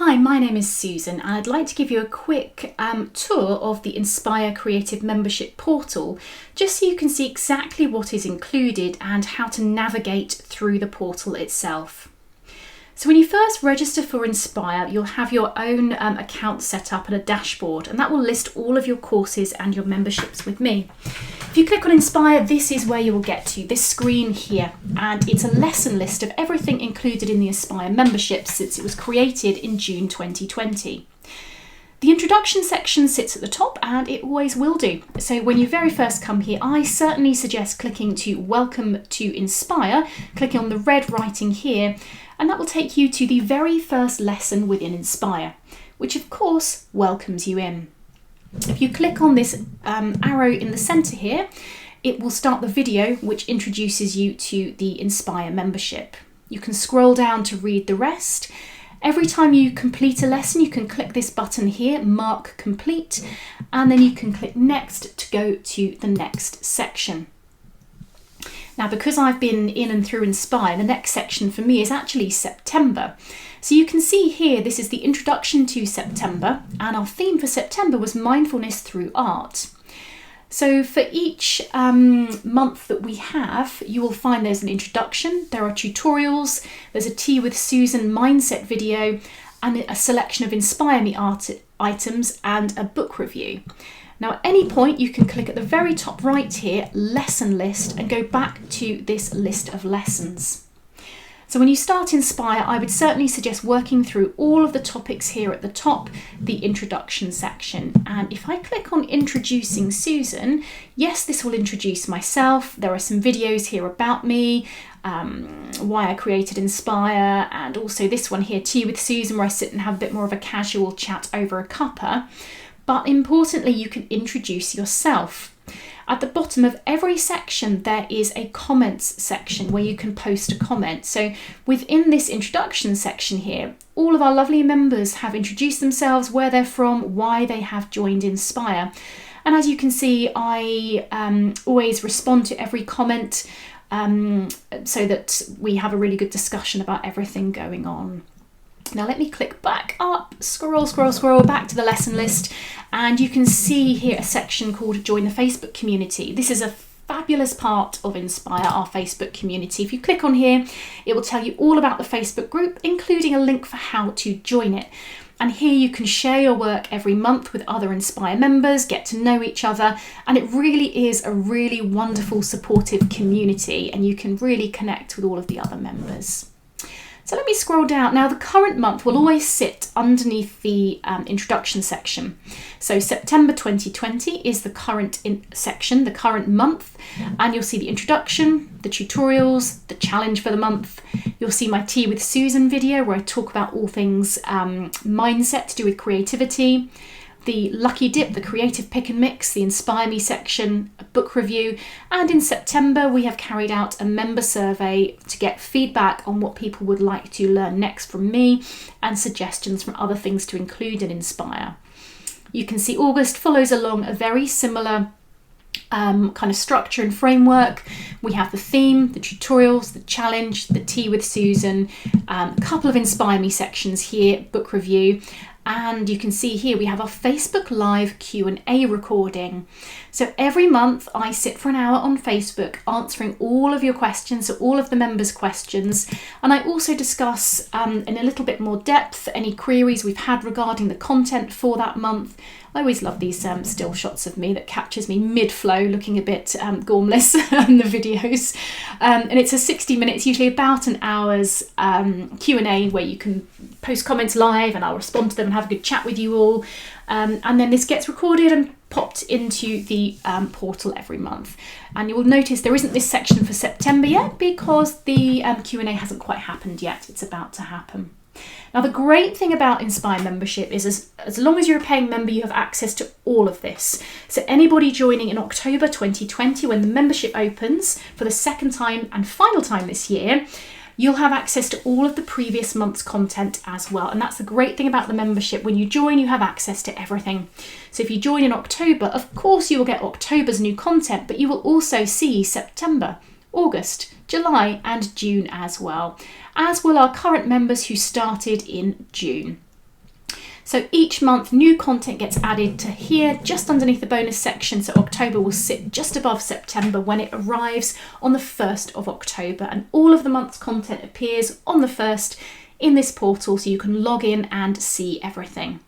Hi, my name is Susan and I'd like to give you a quick tour of the Inspire Creative Membership portal, just so you can see exactly what is included and how to navigate through the portal itself. So when you first register for Inspire, you'll have your own account set up and a dashboard, and that will list all of your courses and your memberships with me. If you click on Inspire, this is where you will get to, this screen here, and it's a lesson list of everything included in the Inspire membership since it was created in June 2020. The introduction section sits at the top, and it always will do. So when you very first come here, I certainly suggest clicking to Welcome to Inspire, clicking on the red writing here, and that will take you to the very first lesson within Inspire, which of course welcomes you in. If you click on this arrow in the centre here, it will start the video which introduces you to the Inspire membership. You can scroll down to read the rest. Every time you complete a lesson, you can click this button here, Mark Complete, and then you can click Next to go to the next section. Now, because I've been in and through Inspire, the next section for me is actually September. So you can see here, this is the introduction to September, and our theme for September was mindfulness through art. So for each month that we have, you will find there's an introduction, there are tutorials, there's a Tea with Susan mindset video, and a selection of Inspire Me art items and a book review. Now at any point you can click at the very top right here, lesson list, and go back to this list of lessons. So when you start Inspire, I would certainly suggest working through all of the topics here at the top, the introduction section. And if I click on Introducing Susan, yes, this will introduce myself. There are some videos here about me, why I created Inspire, and also this one here, Tea with Susan, where I sit and have a bit more of a casual chat over a cuppa. But importantly, you can introduce yourself. At the bottom of every section, there is a comments section where you can post a comment. So within this introduction section here, all of our lovely members have introduced themselves, where they're from, why they have joined Inspire. And as you can see, I always respond to every comment so that we have a really good discussion about everything going on. Now let me click back up, scroll back to the lesson list, and you can see here a section called Join the Facebook Community. This is a fabulous part of Inspire, our Facebook community. If you click on here, it will tell you all about the Facebook group, including a link for how to join it. And here you can share your work every month with other Inspire members, get to know each other, and it really is a really wonderful, supportive community, and you can really connect with all of the other members. So let me scroll down. Now the current month will always sit underneath the introduction section. So September 2020 is the current section, the current month, and you'll see the introduction, the tutorials, the challenge for the month. You'll see my Tea with Susan video where I talk about all things mindset to do with creativity, the Lucky Dip, the creative pick and mix, the Inspire Me section, a book review, and in September we have carried out a member survey to get feedback on what people would like to learn next from me and suggestions from other things to include in Inspire. You can see August follows along a very similar kind of structure and framework. We have the theme, the tutorials, the challenge, the Tea with Susan, a couple of Inspire Me sections here, book review, and you can see here we have our Facebook Live Q&A recording. So every month I sit for an hour on Facebook answering all of your questions, so all of the members' questions, and I also discuss in a little bit more depth any queries we've had regarding the content for that month. I always love these still shots of me that captures me mid-flow looking a bit gormless in the videos. And it's a 60 minutes, usually about an hour's Q&A where you can post comments live and I'll respond to them and have a good chat with you all. And then this gets recorded and popped into the portal every month. And you will notice there isn't this section for September yet because the Q&A hasn't quite happened yet. It's about to happen. Now the great thing about Inspire membership is as long as you're a paying member, you have access to all of this. So anybody joining in October 2020 when the membership opens for the second time and final time this year, you'll have access to all of the previous month's content as well. And that's the great thing about the membership. When you join, you have access to everything. So if you join in October, of course you will get October's new content, but you will also see September, August, July and June as well, as will our current members who started in June. So each month new content gets added to here just underneath the bonus section. So October will sit just above September when it arrives on the 1st of October, and all of the month's content appears on the 1st in this portal, so you can log in and see everything.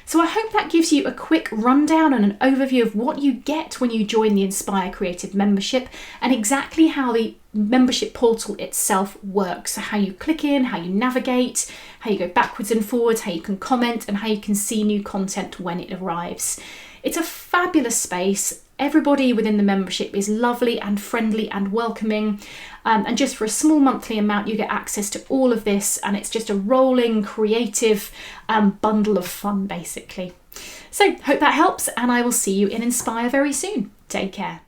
So I hope that gives you a quick rundown and an overview of what you get when you join the Inspire Creative membership, and exactly how the membership portal itself works. So how you click in, how you navigate, how you go backwards and forwards, how you can comment, and how you can see new content when it arrives. It's a fabulous space. Everybody within the membership is lovely and friendly and welcoming. And just for a small monthly amount, you get access to all of this, and it's just a rolling, creative bundle of fun, basically. So hope that helps, and I will see you in Inspire very soon. Take care.